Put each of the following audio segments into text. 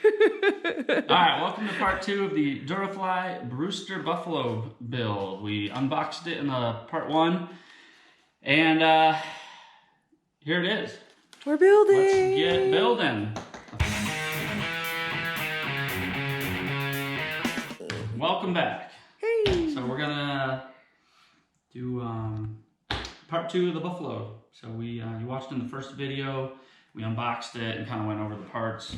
Alright, welcome to part 2 of the Durafly Brewster Buffalo build. We unboxed it in part 1, and here it is. We're building! Let's get building. Welcome back. Hey! So we're gonna do part 2 of the Buffalo. So you watched in the first video, we unboxed it and kind of went over the parts.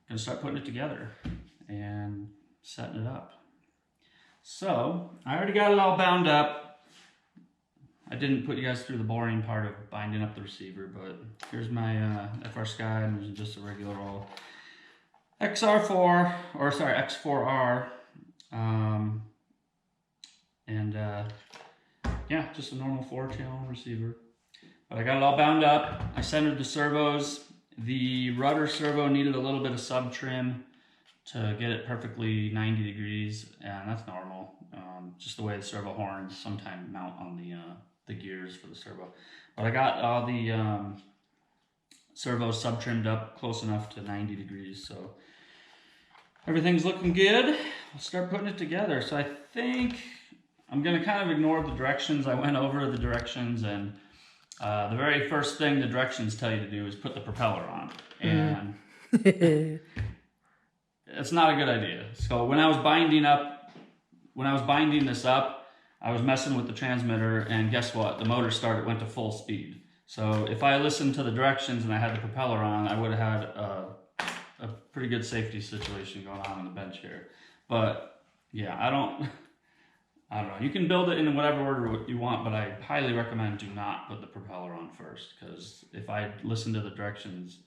Gonna start putting it together and setting it up. So I already got it all bound up. I didn't put you guys through the boring part of binding up the receiver, but here's my FR Sky, and there's just a regular old XR4, or sorry, X4R. Yeah, just a normal 4-channel receiver. But I got it all bound up. I centered the servos. The rudder servo needed a little bit of sub trim to get it perfectly 90 degrees, and that's normal. Just the way the servo horns sometimes mount on the gears for the servo. But I got all the servos sub trimmed up close enough to 90 degrees, so everything's looking good. We'll start putting it together. So I think I'm gonna kind of ignore the directions. I went over the directions, and the very first thing the directions tell you to do is put the propeller on, and it's not a good idea. So when I was binding this up, I was messing with the transmitter, and guess what? The motor started, went to full speed. So if I listened to the directions and I had the propeller on, I would have had a pretty good safety situation going on the bench here. But yeah, I don't know. You can build it in whatever order you want, but I highly recommend do not put the propeller on first, because if I listened to the directions,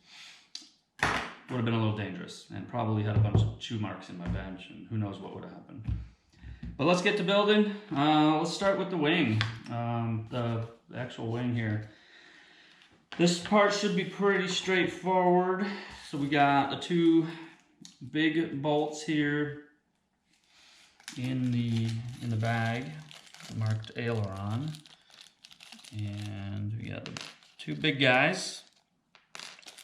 it would have been a little dangerous and probably had a bunch of chew marks in my bench, and who knows what would have happened. But let's get to building. Let's start with the wing, the actual wing here. This part should be pretty straightforward. So we got the 2 big bolts here in the bag, marked aileron, and we got the 2 big guys.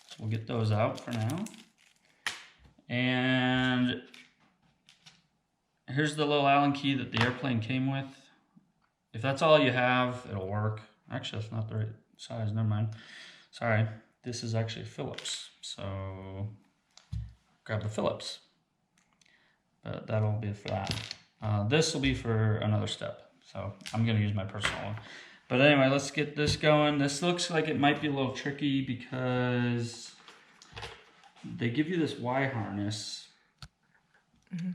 So we'll get those out for now. And here's the little Allen key that the airplane came with. If that's all you have, it'll work. Actually, that's not the right size, never mind. Sorry, this is actually Phillips. So grab the Phillips. But that'll be for that. This will be for another step. So I'm gonna use my personal one. But anyway, let's get this going. This looks like it might be a little tricky because they give you this Y harness. Mm-hmm.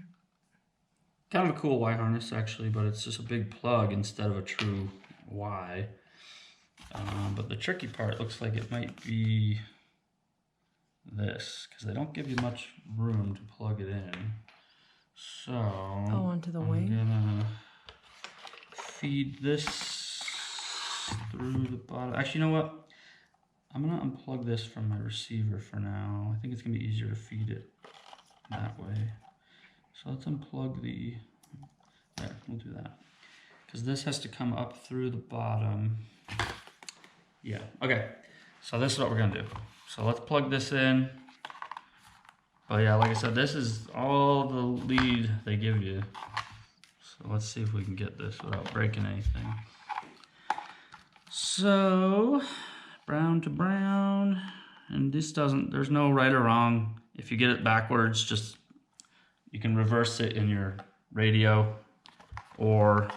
Kind of a cool Y harness actually, but it's just a big plug instead of a true Y. But the tricky part looks like it might be this, because they don't give you much room to plug it in. So onto the wing. I'm gonna feed this through the bottom. Actually, you know what? I'm gonna unplug this from my receiver for now. I think it's gonna be easier to feed it that way. So let's unplug there, we'll do that. Because this has to come up through the bottom. Yeah, okay. So this is what we're gonna do. So let's plug this in. But yeah, like I said, this is all the lead they give you. So let's see if we can get this without breaking anything. So, brown to brown. And this there's no right or wrong. If you get it backwards, you can reverse it in your radio. Or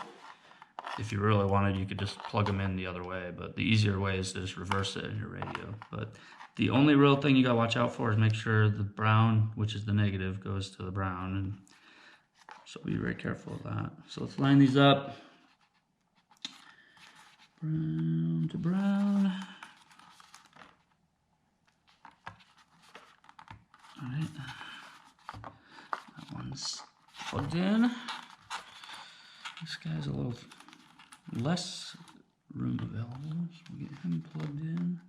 if you really wanted, you could just plug them in the other way. But the easier way is to just reverse it in your radio. But the only real thing you gotta watch out for is make sure the brown, which is the negative, goes to the brown, and so be very careful of that. So let's line these up. Brown to brown. All right, that one's plugged in. This guy's a little less room available, so we'll get him plugged in.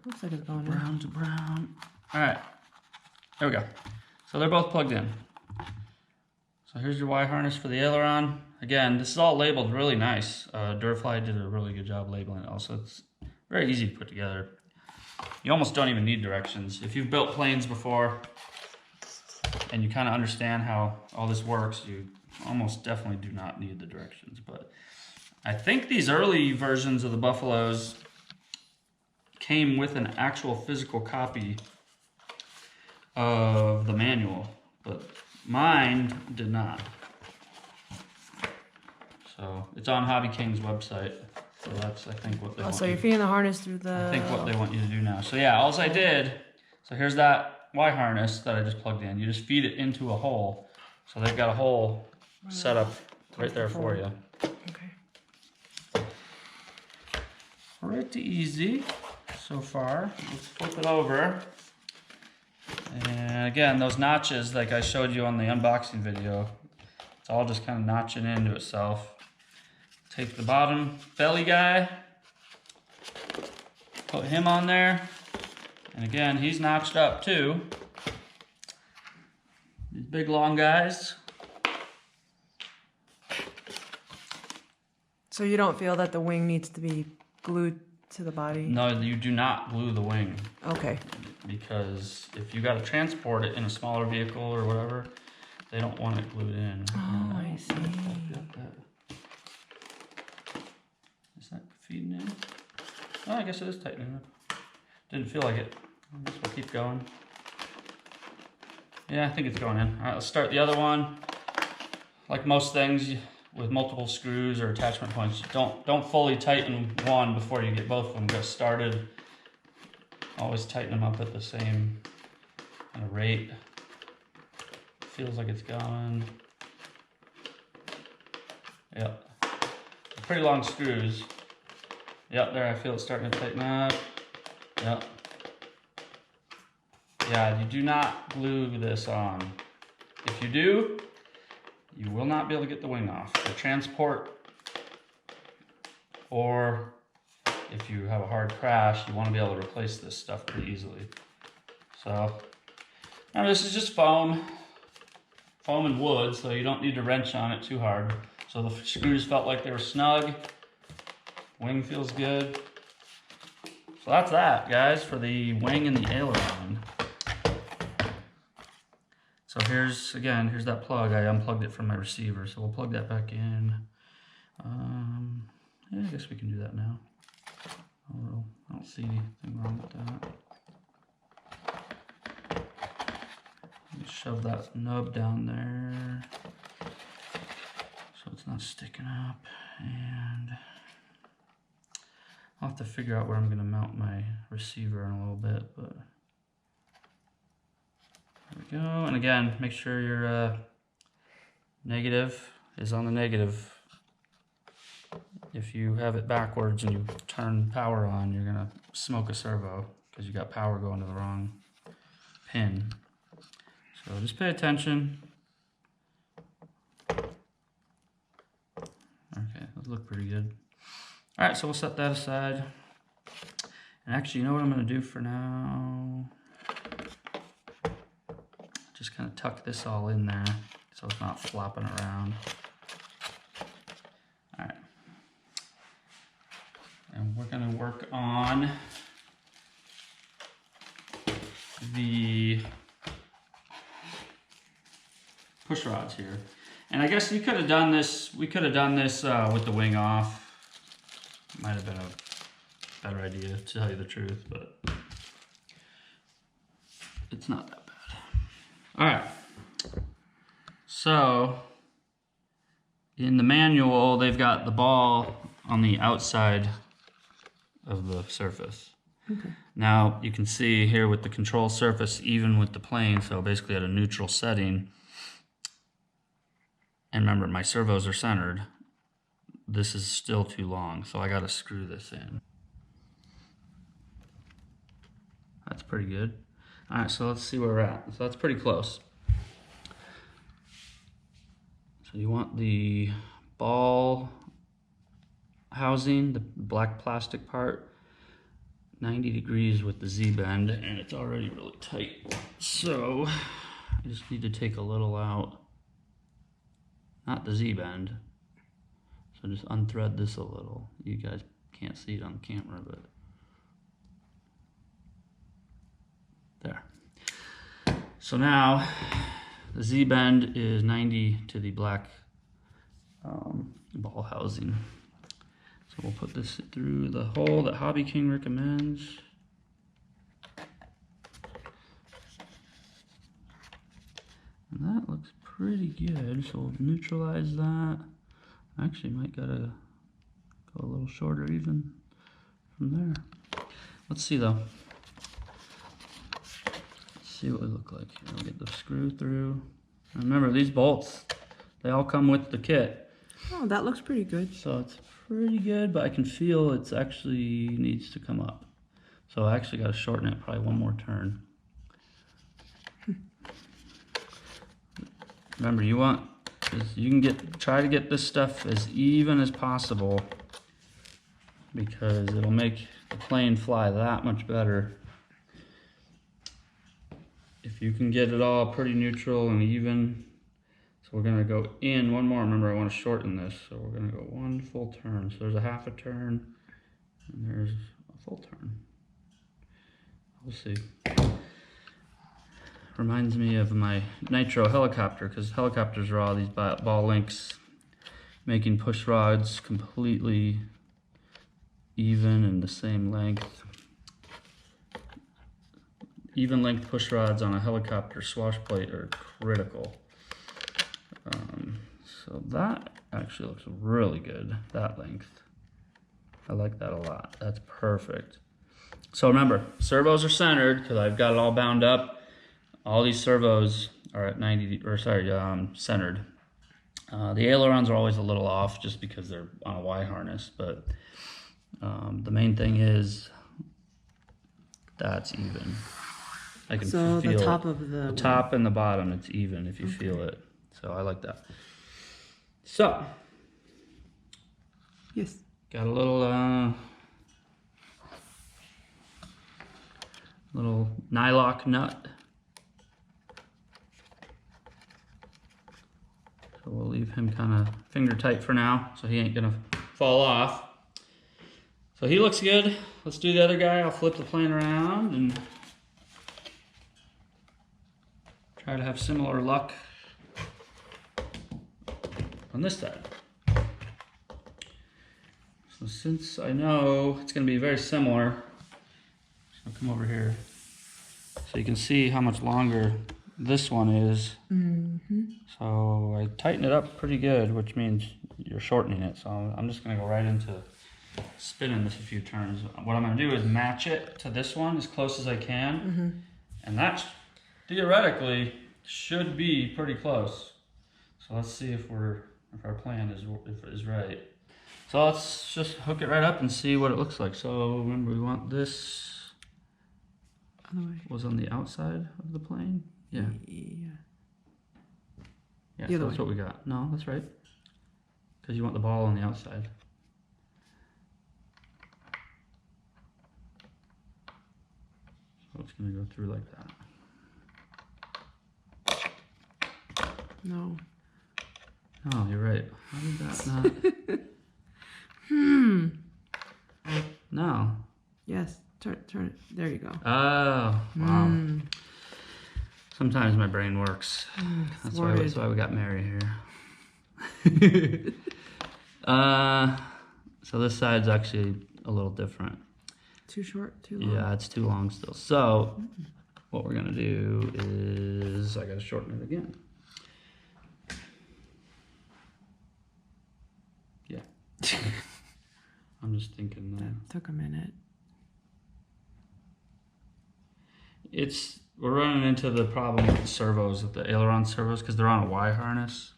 Looks like it's going brown to brown. All right, there we go. So they're both plugged in. So here's your Y harness for the aileron. Again, this is all labeled really nice. Durafly did a really good job labeling it also. It's very easy to put together. you almost don't even need directions. If you've built planes before and you kind of understand how all this works, you almost definitely do not need the directions. But I think these early versions of the Buffaloes came with an actual physical copy of the manual, but mine did not. So it's on Hobbyking's website. So that's, I think, what they want. So you're feeding the harness through the... I think what they want you to do now. So yeah, all I did, so here's that Y harness that I just plugged in. You just feed it into a hole. So they've got a hole set up right there for you. Okay. Pretty easy so far. Let's flip it over. And again, those notches, like I showed you on the unboxing video, it's all just kind of notching into itself. Take the bottom belly guy, put him on there, and again, he's notched up too. These big long guys. So you don't feel that the wing needs to be glued to the body? No, you do not glue the wing. Okay. Because if you got to transport it in a smaller vehicle or whatever, they don't want it glued in. Oh, I see. Is that feeding in? Oh, I guess it is tightening up. Didn't feel like it. I guess we'll keep going. Yeah, I think it's going in. All right, let's start the other one. Like most things with multiple screws or attachment points, don't fully tighten one before you get both of them just started. Always tighten them up at the same kind of rate. Feels like it's going. Yep. Pretty long screws. Yep, there I feel it starting to tighten up. Yep. Yeah, you do not glue this on. If you do, you will not be able to get the wing off. For transport, or if you have a hard crash, you want to be able to replace this stuff pretty easily. So, now this is just foam and wood, so you don't need to wrench on it too hard. So the screws felt like they were snug. Wing feels good. So that's that, guys, for the wing and the aileron. So here's that plug. I unplugged it from my receiver, so we'll plug that back in. Yeah, I guess we can do that now. I don't see anything wrong with that. Let me shove that nub down there so it's not sticking up. And I'll have to figure out where I'm going to mount my receiver in a little bit, but there we go. And again, make sure your negative is on the negative. If you have it backwards and you turn power on, you're gonna smoke a servo because you got power going to the wrong pin. So just pay attention. Okay, those look pretty good. All right, so we'll set that aside. And actually, you know what I'm gonna do for now? Just kind of tuck this all in there so it's not flopping around. All right. And we're gonna work on the push rods here. And I guess you could have done this, we could have done this with the wing off. Might have been a better idea, to tell you the truth, but it's not that bad. All right. So in the manual, they've got the ball on the outside of the surface. Okay. Now you can see here with the control surface, even with the plane, so basically at a neutral setting. And remember, my servos are centered. This is still too long, so I got to screw this in. That's pretty good. All right, so let's see where we're at. So that's pretty close. So you want the ball housing, the black plastic part, 90 degrees with the Z-bend, and it's already really tight. So I just need to take a little out. Not the Z-bend. So just unthread this a little. You guys can't see it on camera, but So now the Z-bend is 90 to the black ball housing. So we'll put this through the hole that Hobbyking recommends. And that looks pretty good, so we'll neutralize that. Actually might gotta go a little shorter even from there. Let's see though. Let's see what we look like here. We'll get the screw through. And remember, these bolts, they all come with the kit. Oh, that looks pretty good. So it's pretty good, but I can feel it's actually needs to come up. So I actually gotta shorten it probably one more turn. Remember, you can try to get this stuff as even as possible because it'll make the plane fly that much better. If you can get it all pretty neutral and even. So we're gonna go in one more. Remember, I want to shorten this, so we're gonna go one full turn. So there's a half a turn, and there's a full turn. We'll see. Reminds me of my nitro helicopter, because helicopters are all these ball links, making push rods completely even and the same length. Even length push rods on a helicopter swash plate are critical. So that actually looks really good, that length. I like that a lot. That's perfect. So remember, servos are centered because I've got it all bound up. All these servos are at 90, or sorry, centered. The ailerons are always a little off just because they're on a Y harness, but the main thing is that's even. I can So feel the top it. of the top and the bottom, it's even if you feel it. So I like that. So yes, got a little nylock nut. So we'll leave him kind of finger tight for now, so he ain't gonna fall off. So he looks good. Let's do the other guy. I'll flip the plane around and try to have similar luck on this side. So since I know it's gonna be very similar, I'll come over here so you can see how much longer this one is. So I tighten it up pretty good, which means you're shortening it. So I'm just gonna go right into spinning this a few turns. What I'm gonna do is match it to this one as close as I can. And that theoretically should be pretty close. So let's see if our plan is right. So let's just hook it right up and see what it looks like. So remember, we want this was on the outside of the plane. Yeah. Yeah, so that's what we got. No, that's right. Because you want the ball on the outside. So it's going to go through like that. No. Oh, you're right. How did that not? No. Yes. Turn it. There you go. Oh, wow. Sometimes my brain works. That's why we got Mary here. So this side's actually a little different. Too short, too long? Yeah, it's too long still. So what we're gonna do is I gotta shorten it again. Yeah. I'm just thinking That took a minute. We're running into the problem with the servos, with the aileron servos, because they're on a Y harness.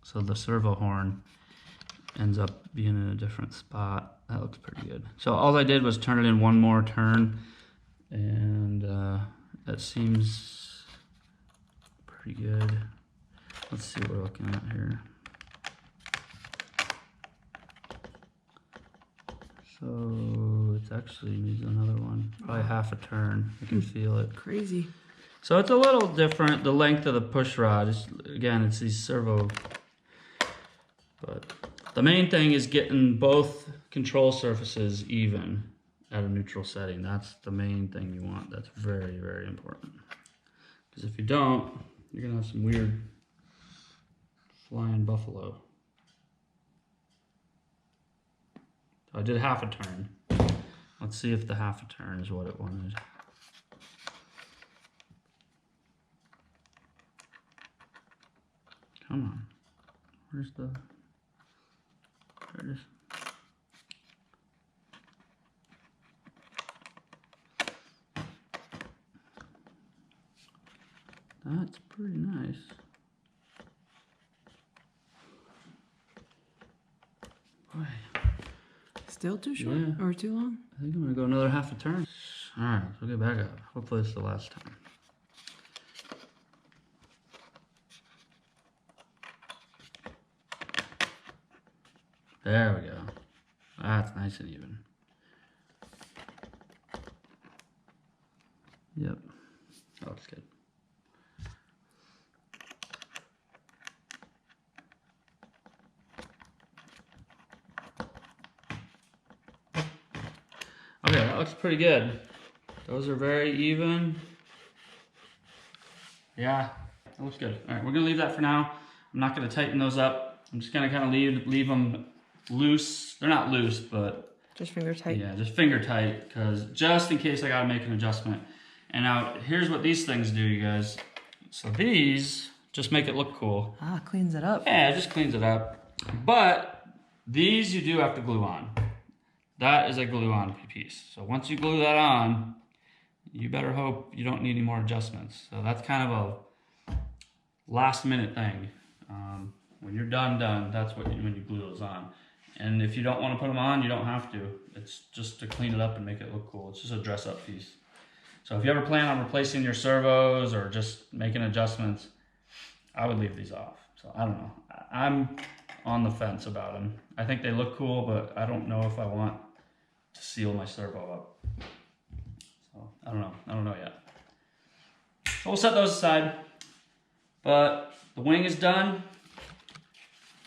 So the servo horn ends up being in a different spot. That looks pretty good. So all I did was turn it in one more turn, and that seems pretty good. Let's see what we're looking at here. So it actually needs another one, probably half a turn. I can feel it. Crazy. So it's a little different, the length of the push rod. Again, it's these servo. But the main thing is getting both control surfaces even at a neutral setting. That's the main thing you want. That's very, very important. Because if you don't, you're gonna have some weird flying buffalo. So I did half a turn. Let's see if the half a turn is what it wanted. Come on. Where's the... There it is. That's pretty nice. Boy. Still too short Yeah. or too long? I think I'm gonna go another half a turn. Alright, we'll get back up. Hopefully it's the last time. There we go. That's nice and even. Yep. That looks good. Okay, that looks pretty good. Those are very even. Yeah, that looks good. All right, we're gonna leave that for now. I'm not gonna tighten those up. I'm just gonna kind of leave them loose. They're not loose, but just finger tight. Yeah, just finger tight, because just in case I gotta make an adjustment. And now here's what these things do, you guys. So these just make it look cool. Ah, cleans it up. Yeah, it just cleans it up. But these you do have to glue on. That is a glue-on piece. So once you glue that on, you better hope you don't need any more adjustments. So that's kind of a last-minute thing. When you're done, that's when you glue those on. And if you don't want to put them on, you don't have to. It's just to clean it up and make it look cool. It's just a dress-up piece. So if you ever plan on replacing your servos or just making adjustments, I would leave these off. So I don't know. I'm on the fence about them. I think they look cool, but I don't know if I want to seal my servo up. So I don't know yet. So we'll set those aside. But the wing is done.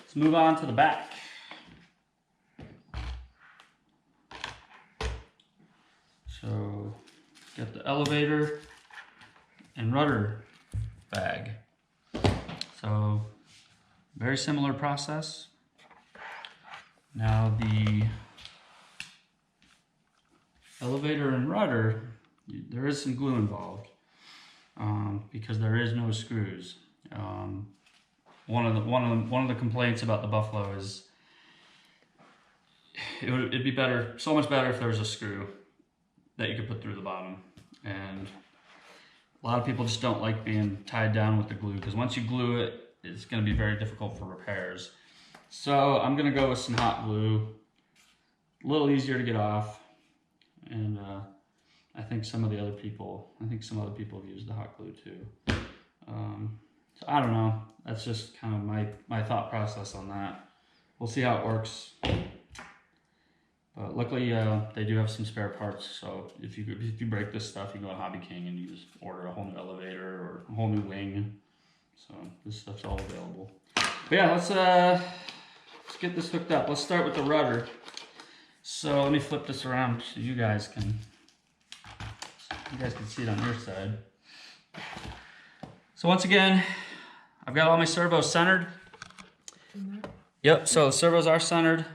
Let's move on to the back. So get the elevator and rudder bag. So very similar process. Now the elevator and rudder, there is some glue involved because there is no screws. One of the complaints about the Buffalo is it'd be better, so much better, if there was a screw that you could put through the bottom. And a lot of people just don't like being tied down with the glue, because once you glue it, it's going to be very difficult for repairs. So I'm going to go with some hot glue, a little easier to get off. And I think some other people have used the hot glue too. So I don't know. That's just kind of my thought process on that. We'll see how it works. But luckily, they do have some spare parts. So if you break this stuff, you go to Hobbyking and you just order a whole new elevator or a whole new wing. So this stuff's all available. But yeah, let's get this hooked up. Let's start with the rudder. So let me flip this around so you guys can see it on your side. So once again, I've got all my servos centered. Yep, so the servos are centered.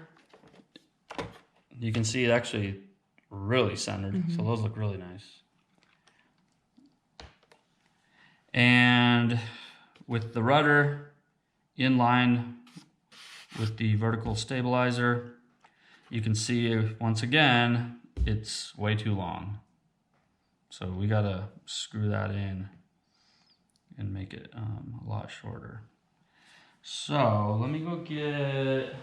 You can see it actually really centered, so those look really nice. And with the rudder in line with the vertical stabilizer, you can see once again, it's way too long. So we gotta screw that in and make it a lot shorter. So let me go get,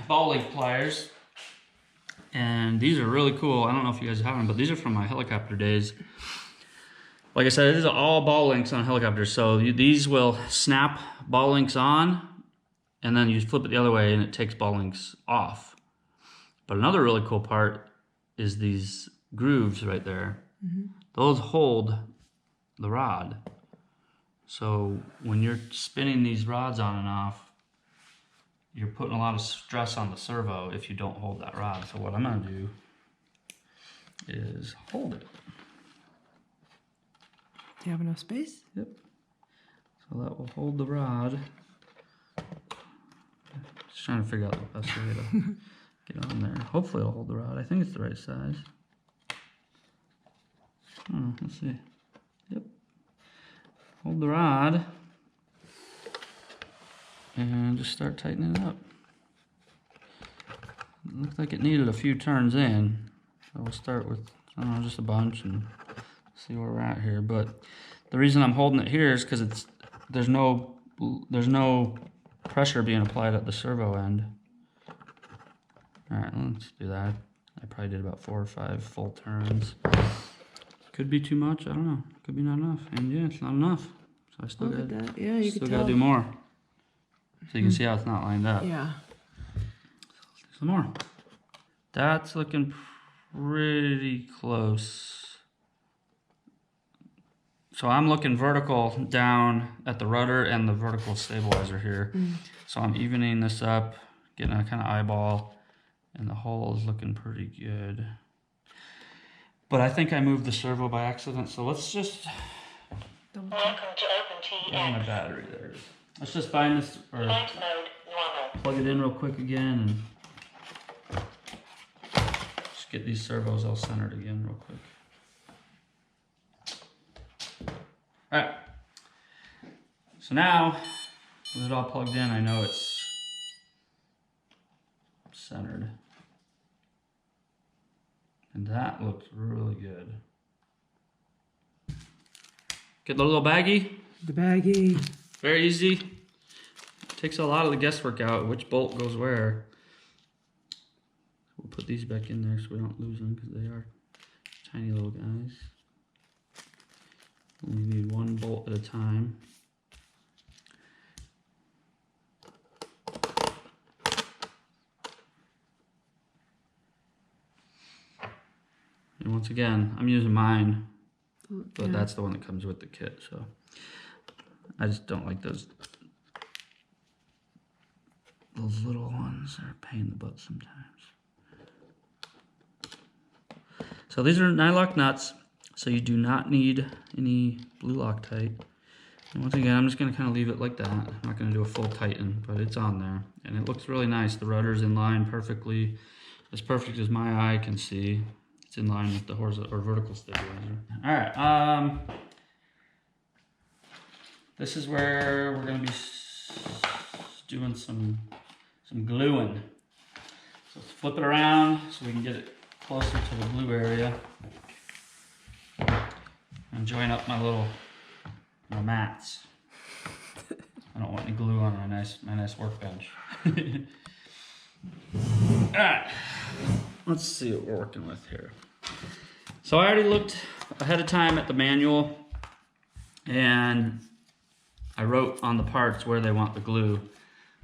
ball link pliers. And these are really cool. I don't know if you guys have them, but these are from my helicopter days. Like I said, these are all ball links on helicopters. So these will snap ball links on, and then you flip it the other way and it takes ball links off. But another really cool part is these grooves right there. Those hold the rod. So when you're spinning these rods on and off, you're putting a lot of stress on the servo if you don't hold that rod. So what I'm gonna do is hold it. Do you have enough space? Yep. So that will hold the rod. Just trying to figure out the best way to get on there. Hopefully it'll hold the rod. I think it's the right size. Oh, let's see. Yep. Hold the rod. And just start tightening it up. It looked like it needed a few turns in. So we'll start with, I don't know, just a bunch and see where we're at here. But the reason I'm holding it here is because there's no pressure being applied at the servo end. All right, let's do that. I probably did about 4 or 5 full turns. Could be too much, I don't know. Could be not enough. And yeah, it's not enough. So I still Look got, at that. Yeah, you still can gotta tell. do more. So you can see how it's not lined up. Yeah. Some more. That's looking pretty close. So I'm looking vertical down at the rudder and the vertical stabilizer here. So I'm evening this up, getting a kind of eyeball, and the hole is looking pretty good. But I think I moved the servo by accident, so let's just... Welcome to OpenTX. Where's my battery? There it is. Let's just find this, or Flight mode normal. plug it in real quick again, and just get these servos all centered again real quick. All right. So now, with it all plugged in, I know it's centered. And that looks really good. Get the little baggie. The baggie. Very easy. Takes a lot of the guesswork out, which bolt goes where. We'll put these back in there so we don't lose them because they are tiny little guys. Only need one bolt at a time. And once again, I'm using mine, but that's the one that comes with the kit, so I just don't like those little ones. They're a pain in the butt sometimes. So these are nylock nuts, so you do not need any blue Loctite. And once again, I'm just going to kind of leave it like that. I'm not going to do a full tighten, but it's on there. And it looks really nice. The rudder's in line perfectly, as perfect as my eye can see. It's in line with the horizontal or vertical stabilizer. All right, this is where we're going to be doing some gluing. So let's flip it around so we can get it closer to the glue area. And join up my mats. I don't want any glue on my nice workbench. All right, let's see what we're working with here. So I already looked ahead of time at the manual, and I wrote on the parts where they want the glue.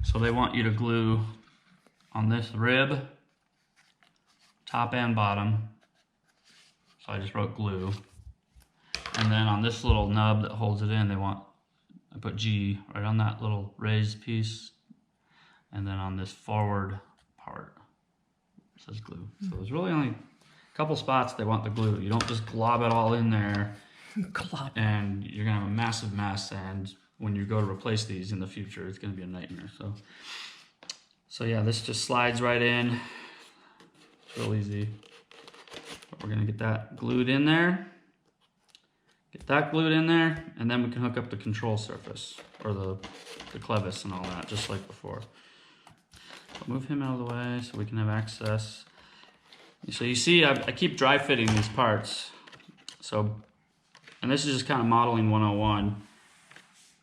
So they want you to glue on this rib, top and bottom. So I just wrote glue. And then on this little nub that holds it in, I put G right on that little raised piece. And then on this forward part, it says glue. So there's really only a couple spots they want the glue. You don't just glob it all in there and you're gonna have a massive mess. And when you go to replace these in the future, it's gonna be a nightmare. So yeah, this just slides right in. It's real easy. But we're gonna get that glued in there. Get that glued in there, and then we can hook up the control surface, or the clevis and all that, just like before. I'll move him out of the way so we can have access. So you see, I keep dry fitting these parts. So, and this is just kind of modeling 101.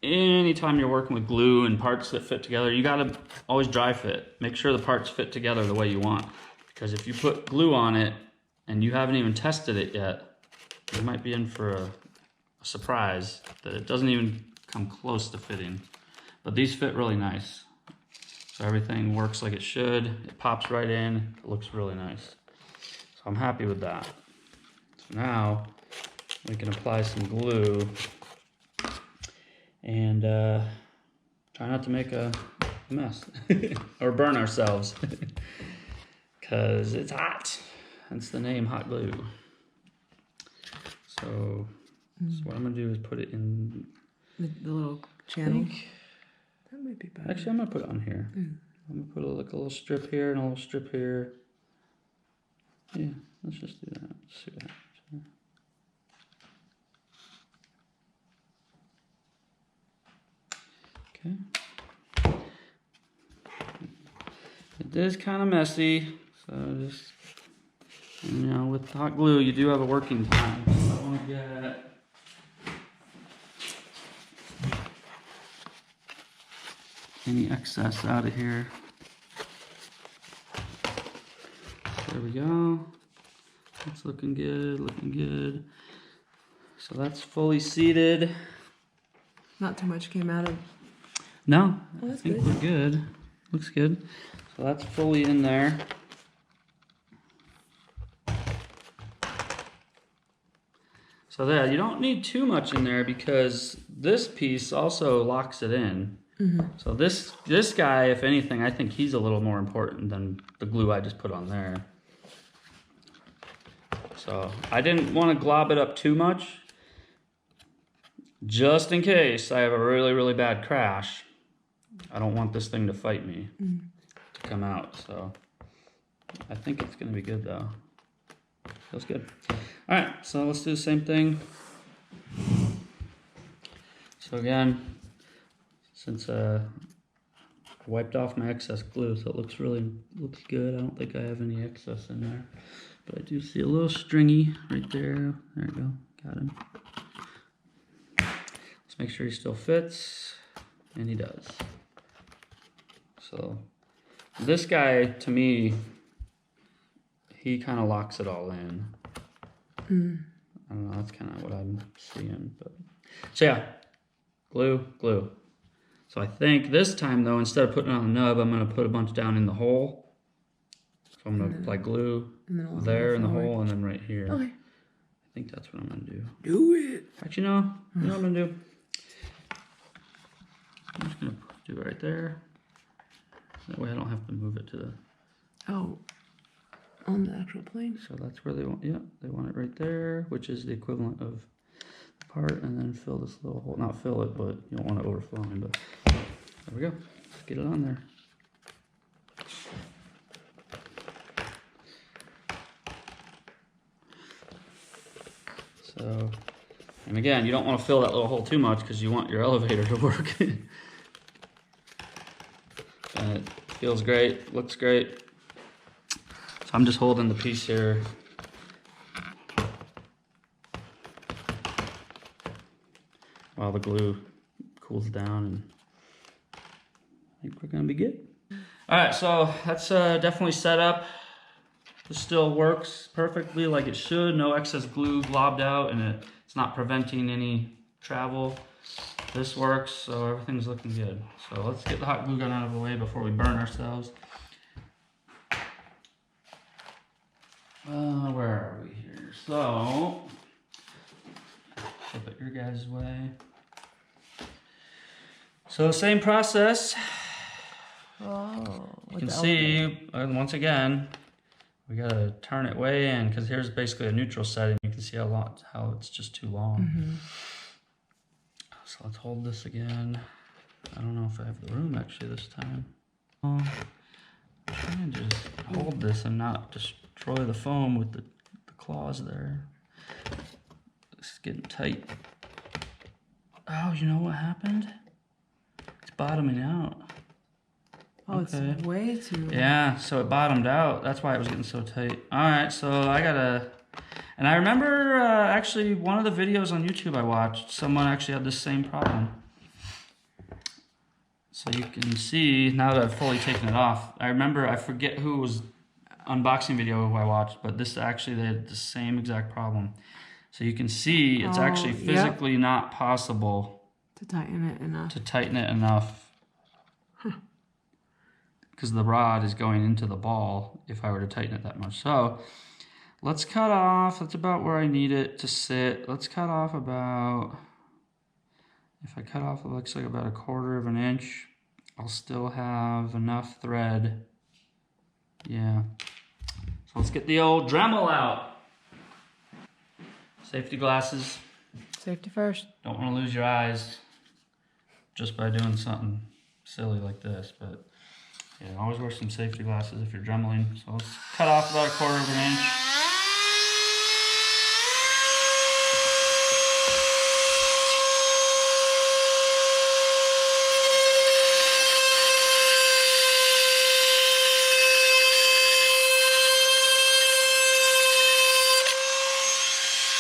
Anytime you're working with glue and parts that fit together, you gotta always dry fit. Make sure the parts fit together the way you want. Because if you put glue on it, and you haven't even tested it yet, you might be in for a surprise that it doesn't even come close to fitting. But these fit really nice. So everything works like it should. It pops right in. It looks really nice. So I'm happy with that. So now we can apply some glue and try not to make a a mess. Or burn ourselves. Because it's hot. Hence the name hot glue. So what I'm going to do is put it in... The little channel. That might be better. Actually, I'm going to put it on here. I'm going to put like a little strip here and a little strip here. Yeah, let's just do that. Let's see what happens. Okay. It is kind of messy, so just, you know, with hot glue, you do have a working time. So I want to get any excess out of here. There we go. It's looking good, looking good. So that's fully seated. Not too much came out of. No, Oh, I that's think good. we're good. Looks good. So that's fully in there. So there, you don't need too much in there because this piece also locks it in. So this guy, if anything, I think he's a little more important than the glue I just put on there. So I didn't want to glob it up too much, just in case I have a really, really bad crash. I don't want this thing to fight me to come out. So I think it's going to be good though. Feels good. All right, so let's do the same thing. So again, since I wiped off my excess glue, so it looks good. I don't think I have any excess in there, but I do see a little stringy right there. There we go, got him. Let's make sure he still fits, and he does. So this guy, to me, he kind of locks it all in. I don't know, that's kind of what I'm seeing. But so yeah, glue. So I think this time though, instead of putting it on the nub, I'm going to put a bunch down in the hole. So I'm going to apply glue there in the hole and then right here. Okay. I think that's what I'm going to do. Do it. Actually, no. You know what I'm going to do? I'm just going to do it right there. That way I don't have to move it to the... Oh, on the actual plane? So that's where they want, yeah, they want it right there, which is the equivalent of the part, and then fill this little hole. Not fill it, but you don't want it overflowing, but there we go. Let's get it on there. So, and again, you don't want to fill that little hole too much because you want your elevator to work. And it feels great, looks great. So I'm just holding the piece here. While the glue cools down, and I think we're gonna be good. All right, so that's definitely set up. This still works perfectly like it should. No excess glue globbed out, and it's not preventing any travel. This works, so everything's looking good. So let's get the hot glue gun out of the way before we burn ourselves. Where are we here? So, flip it your guys' way. So same process. Oh, You can see, once again, we gotta turn it way in because here's basically a neutral setting. You can see how it's just too long. So let's hold this again. I don't know if I have the room actually this time. I'm trying to just hold this and not destroy the foam with the claws there. This is getting tight. Oh, you know what happened? It's bottoming out. Oh, Okay. it's way too... Yeah, so it bottomed out. That's why it was getting so tight. All right, so I gotta... And I remember actually one of the videos on YouTube I watched, someone actually had this same problem. So you can see, now that I've fully taken it off, I remember, I forget who was unboxing video I watched, but this actually, they had the same exact problem. So you can see it's actually physically not possible to tighten it enough. Because the rod is going into the ball if I were to tighten it that much. So let's cut off, that's about where I need it to sit. Let's cut off about, if I cut off, it looks like about 1/4 of an inch I'll still have enough thread. Yeah. So let's get the old Dremel out. Safety glasses. Safety first. Don't want to lose your eyes just by doing something silly like this, but yeah, always wear some safety glasses if you're dremeling. So let's cut off about 1/4 of an inch.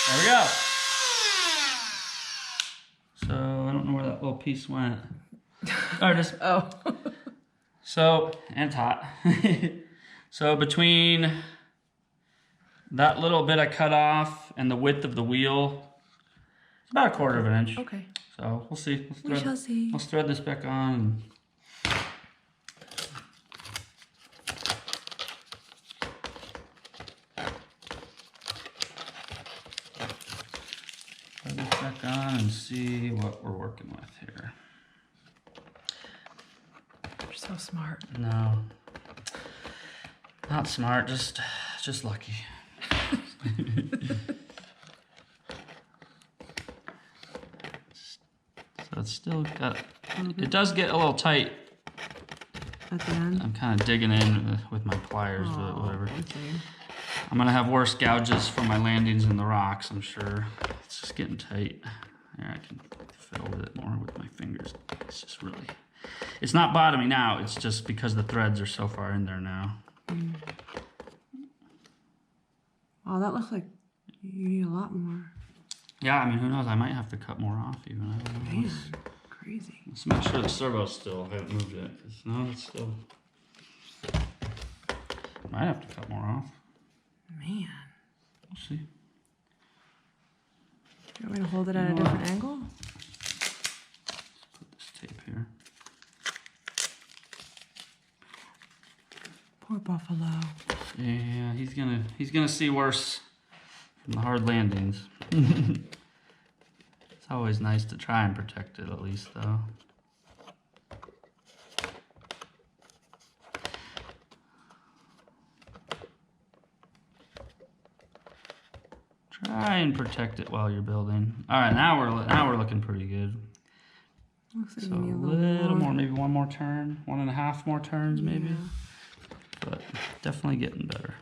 There we go. So I don't know where that little piece went. There it is. Oh. So, and it's hot. So between that little bit I cut off and the width of the wheel, it's about 1/4 of an inch. Okay. So we'll see. We shall see. Let's thread this back on. And thread this back on and see what we're working with here. You're so smart. No, not smart. Just lucky. So it's still got. It does get a little tight. At the end. I'm kind of digging in with my pliers, but whatever. Okay. I'm gonna have worse gouges for my landings in the rocks, I'm sure. It's just getting tight. There, I can fiddle with it more with my fingers. It's just really. It's not bottoming out. It's just because the threads are so far in there now. Oh, that looks like you need a lot more. Yeah, I mean, who knows? I might have to cut more off even. I don't know. Man, crazy. Let's make sure the servo's still. I haven't moved it. No, it's still. Might have to cut more off. Man. We'll see. You want me to hold it at a different angle? Let's put this tape here. Poor Buffalo. Yeah, he's gonna see worse from the hard landings. It's always nice to try and protect it at least, though. Try and protect it while you're building. All right, now we're looking pretty good. Looks like So you need a little more, maybe one more turn, 1.5 more turns, maybe. Yeah. But definitely getting better.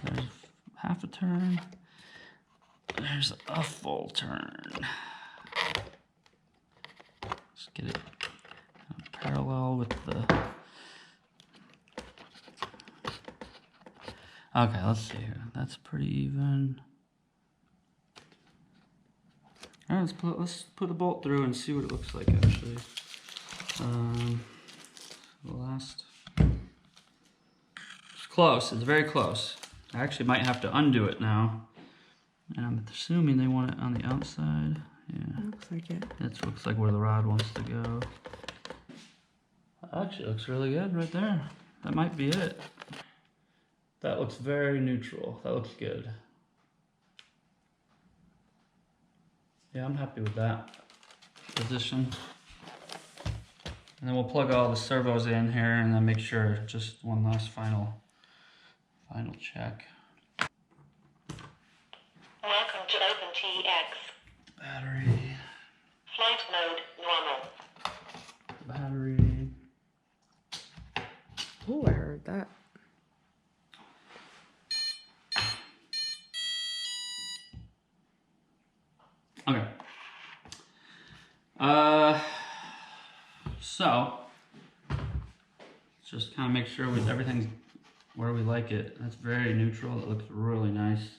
There's half a turn. There's a full turn. Let's get it parallel with the. Okay, let's see here. That's pretty even. All right, let's put a bolt through and see what it looks like actually. The last. It's close. It's very close. I actually might have to undo it now. And I'm assuming they want it on the outside. Yeah. Looks like it. That looks like where the rod wants to go. Actually, looks really good right there. That might be it. That looks very neutral. That looks good. Yeah, I'm happy with that position. And then we'll plug all the servos in here and then make sure just one last final check. Welcome to OpenTX. Battery. Flight mode normal. Battery. Oh, I heard that. Okay. So just kind of make sure with everything's where we like it. That's very neutral. It looks really nice.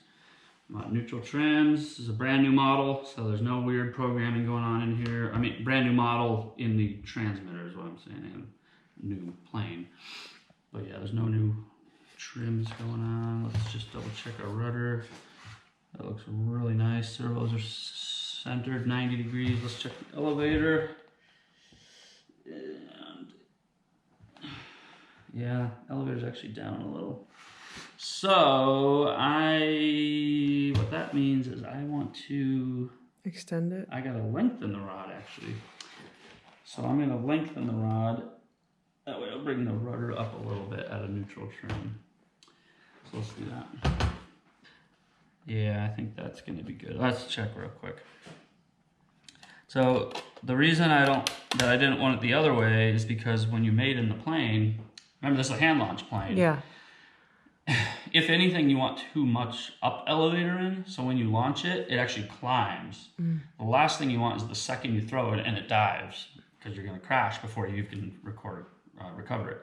Neutral trims. This is a brand new model, so there's no weird programming going on in here. I mean, brand new model in the transmitter is what I'm saying, and new plane. But yeah, there's no new trims going on. Let's just double check our rudder. That looks really nice. Servos are centered 90 degrees. Let's check the elevator. And yeah, elevator's actually down a little. So what that means is I want to Extend it. I gotta lengthen the rod actually. So I'm gonna lengthen the rod. That way it'll bring the rudder up a little bit at a neutral trim. So let's do that. Yeah, I think that's gonna be good. Let's check real quick. So the reason I didn't want it the other way is because when you made in the plane, remember this is a hand launch plane. Yeah. If anything, you want too much up elevator in, so when you launch it, it actually climbs. The last thing you want is the second you throw it and it dives, because you're going to crash before you can recover it.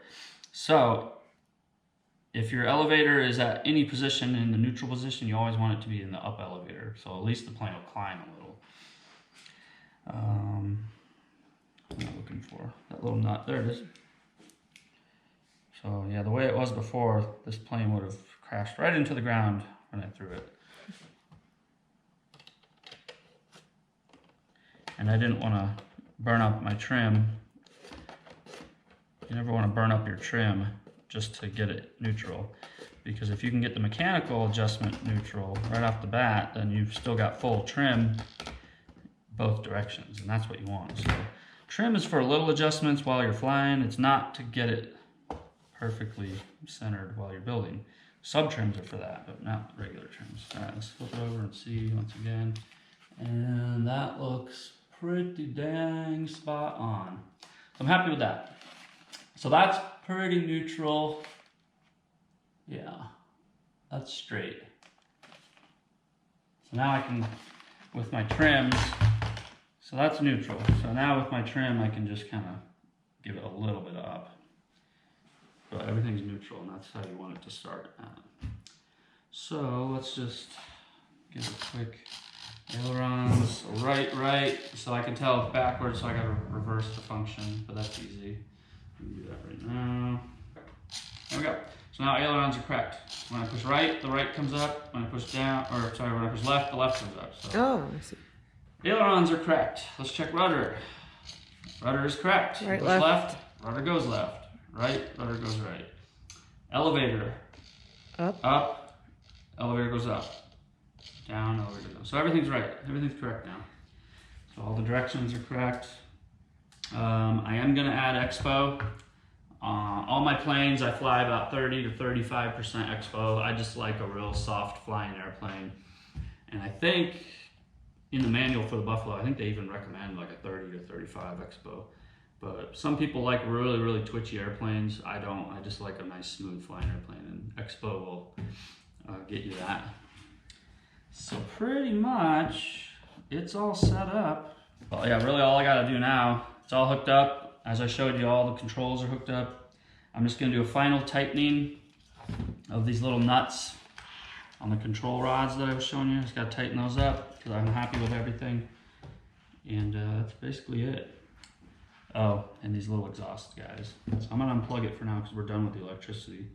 So if your elevator is at any position in the neutral position, you always want it to be in the up elevator, so at least the plane will climb a little. What am I looking for? That little nut, there it is. So yeah, the way it was before, this plane would have crashed right into the ground when I threw it. And I didn't want to burn up my trim. You never want to burn up your trim just to get it neutral, because if you can get the mechanical adjustment neutral right off the bat, then you've still got full trim both directions, and that's what you want. So trim is for little adjustments while you're flying. It's not to get it perfectly centered while you're building. Sub trims are for that, but not regular trims. All right, let's flip it over and see once again. And that looks pretty dang spot on. So I'm happy with that. So that's pretty neutral. Yeah, that's straight. So now I can, with my trims, so that's neutral. So now with my trim, I can just kind of give it a little bit up. But everything's neutral, and that's how you want it to start at. So let's just give a quick ailerons, right, so I can tell it's backwards, so I gotta reverse the function, but that's easy. We can do that right now. There we go. So now ailerons are correct. When I push right, the right comes up. When I push down, or sorry, when I push left, the left comes up. So Oh, I see. ailerons are correct. Let's check rudder. Rudder is correct. Right, push left, rudder goes left. Right, rudder goes right. Elevator. Up, elevator goes up. Down, elevator goes down. So everything's right. Everything's correct now. So all the directions are correct. I am going to add expo. All my planes, I fly about 30 to 35% expo. I just like a real soft flying airplane. And I think in the manual for the Buffalo, I think they even recommend like a 30 to 35 expo. But some people like really, really twitchy airplanes. I don't. I just like a nice, smooth flying airplane, and Expo will get you that. So pretty much, it's all set up. Well, yeah, really all I gotta do now, it's all hooked up. As I showed you, all the controls are hooked up. I'm just gonna do a final tightening of these little nuts on the control rods that I was showing you. Just gotta tighten those up, because I'm happy with everything. And that's basically it. Oh, and these little exhaust guys. So I'm gonna unplug it for now because we're done with the electricity.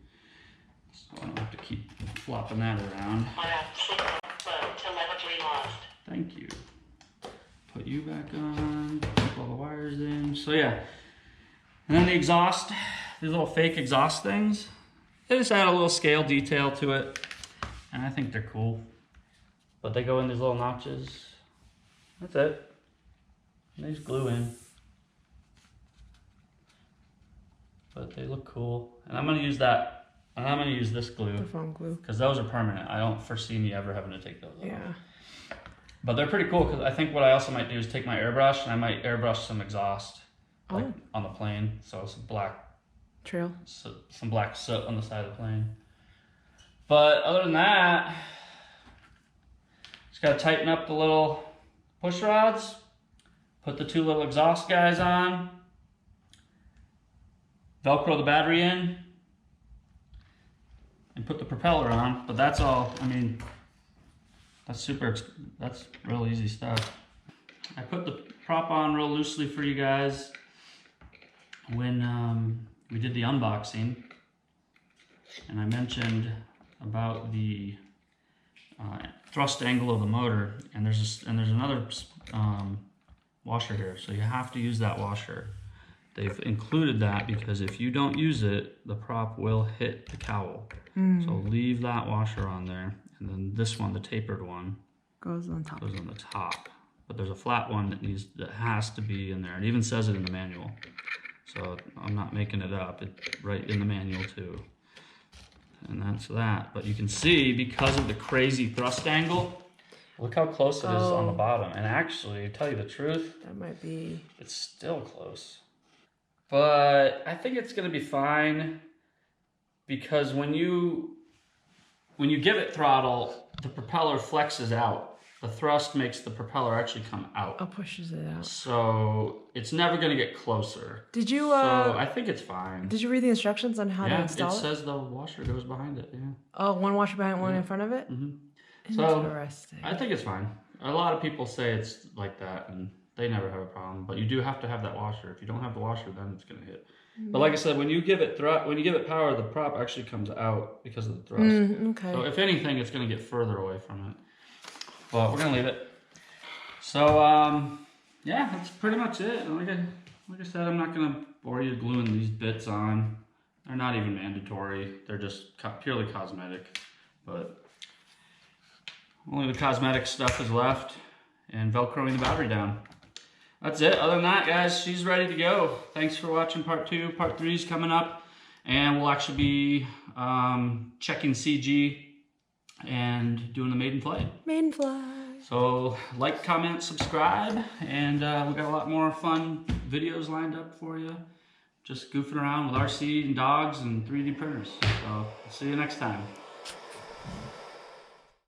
So I don't have to keep flopping that around. On a signal flow, telemetry lost. Thank you. Put you back on, put all the wires in. So yeah. And then the exhaust, these little fake exhaust things, they just add a little scale detail to it. And I think they're cool. But they go in these little notches. That's it. And they just glue in. But they look cool. And I'm gonna use that, and I'm gonna use this glue. The foam glue. Because those are permanent. I don't foresee me ever having to take those off. Yeah. But they're pretty cool, because I think what I also might do is take my airbrush, and I might airbrush some exhaust like on the plane. So some black Trail. some black soot on the side of the plane. But other than that, just gotta tighten up the little push rods, put the two little exhaust guys on, Velcro the battery in, and put the propeller on. But that's all. I mean, that's real easy stuff. I put the prop on real loosely for you guys when we did the unboxing, and I mentioned about the thrust angle of the motor, and there's another washer here, so you have to use that washer. They've included that because if you don't use it, the prop will hit the cowl. So leave that washer on there, and then this one, the tapered one, Goes on top. goes on the top. but there's a flat one that has to be in there. It even says it in the manual. So I'm not making it up. It's right in the manual too. And that's that. But you can see, because of the crazy thrust angle, look how close it is on the bottom. And actually, to tell you the truth, That might be... it's still close. But I think it's gonna be fine, because when you give it throttle, the propeller flexes out. The thrust makes the propeller actually come out. Oh, pushes it out. So it's never gonna get closer. Did you, So I think it's fine. did you read the instructions on how to install it? Yeah, it says the washer goes behind it, yeah. Oh, one washer behind, one in front of it? Mm-hmm. Interesting. So I think it's fine. A lot of people say it's like that, and they never have a problem. But you do have to have that washer. If you don't have the washer, then it's gonna hit. But like I said, when you give it power, the prop actually comes out because of the thrust. Okay. So if anything, it's gonna get further away from it. But we're gonna leave it. So yeah, that's pretty much it. Like I said, I'm not gonna bore you gluing these bits on. They're not even mandatory. They're just purely cosmetic. But only the cosmetic stuff is left, and Velcroing the battery down. That's it. Other than that, guys, she's ready to go. Thanks for watching part 2. Part 3 is coming up, and we'll actually be checking CG and doing the maiden flight. Maiden flight. So like, comment, subscribe, and we got a lot more fun videos lined up for you. Just goofing around with RC and dogs and 3D printers. So see you next time.